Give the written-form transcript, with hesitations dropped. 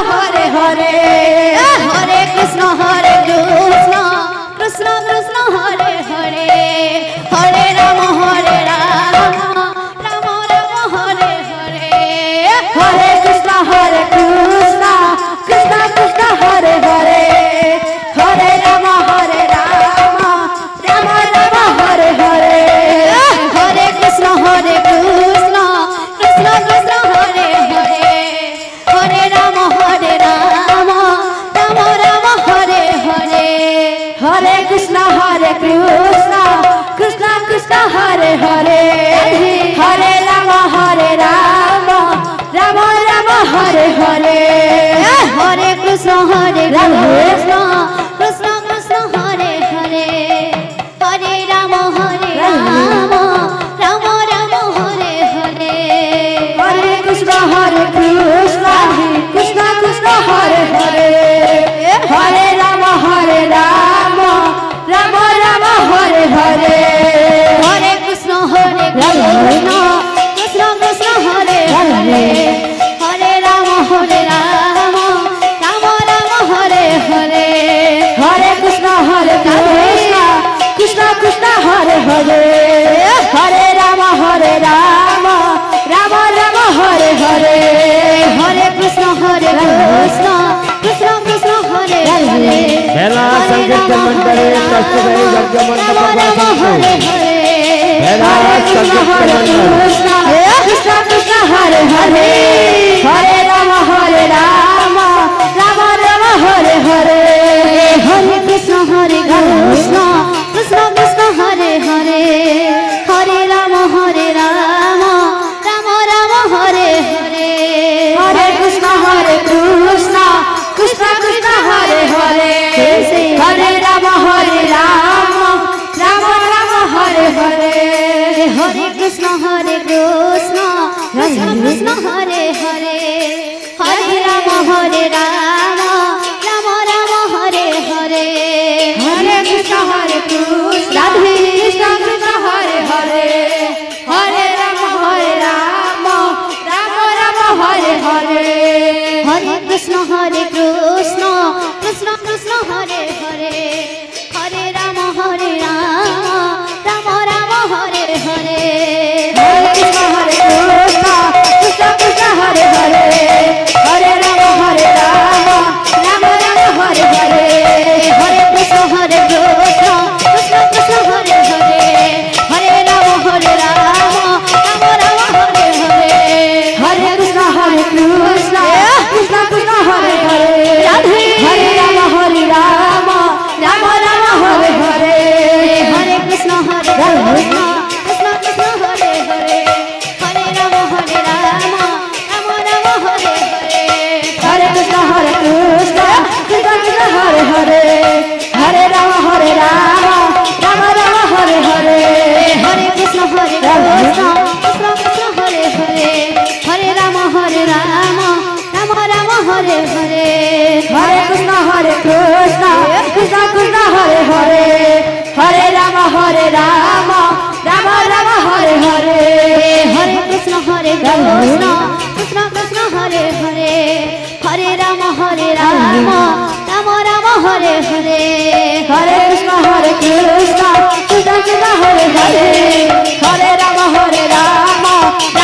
Hare Hare, Hare Krishna, Krishna Krishna, Hare Hare, Hare Rama, Rama Rama, Hare Hare, Hare Krishna, Krishna Krishna, Hare Hare, Hare Rama, Rama Rama, Hare Hare, Hare Krishna, Krishna Krishna, Hare Hare, Hare Rama, Rama Rama, Hare Hare, Hare Krishna, Krishna Krishna, Hare Hare, Hare Rama, Rama Rama, Hare Hare, Hare Krishna, Krishna Krishna, Hare Hare, Hare Rama, Rama Rama, Hare Hare, Hare Krishna, Krishna Krishna, Hare Hare, Hare Rama, Rama Rama, Hare Hare, Hare Krishna, Krishna Krishna, Hare Hare, Hare Rama, Rama Rama, Hare Hare, Hare Krishna, Krishna Krishna, Hare Hare, Hare Rama, Rama Rama, Hare Hare, Hare Krishna, Krishna Krishna, Hare Hare, पहला संकीर्तन मंडली कष्टभरी यज्ञ मंडप Hare Hare, Hare Krishna, Krishna, Hare Hare, Hare Rama, Rama Rama, Hare Hare, Hare Krishna, Krishna Krishna, Hare Hare, Hare Rama, Rama Rama, Hare Hare, Hare Krishna, Krishna Krishna, Hare Hare, Hare Rama, Rama Rama, Hare Hare, Hare Krishna, Krishna Krishna, Hare Hare, Hare Rama, Rama Rama, Hare Hare, Hare Krishna, Krishna Krishna, Hare Hare, Hare Rama, Rama Rama, Hare Hare, Hare Krishna, Krishna Krishna, Hare Hare, Hare Rama, Rama Rama, Hare Hare, Hare Krishna, Krishna Krishna, Hare Hare, Hare Rama, Rama Rama, Hare Hare, Hare Krishna, Krishna Krishna, Hare Hare, Hare Rama, Rama Rama, Hare Hare, Hare Krishna, Krishna Krishna, Hare Hare, Hare Rama, Rama Rama, Hare Hare, Hare Krishna, Krishna Krishna, Hare Hare, Hare Rama, Rama Rama, Hare Hare, Hare Krishna, Krishna Krishna, Hare Hare, Hare Rama, Rama Rama, Hare Hare, Hare Krishna, Krishna Krishna, Hare Hare, Hare Rama, Rama Rama, Hare Hare, Hare Krishna, Krishna Krishna, Hare Hare, Hare Rama, Rama Rama, Hare Hare, Hare Krishna, Krishna Krishna, Hare Hare, Hare Rama, Rama Rama, Hare Hare, Hare Krishna, Krishna Krishna, Hare Hare, Hare Rama, Rama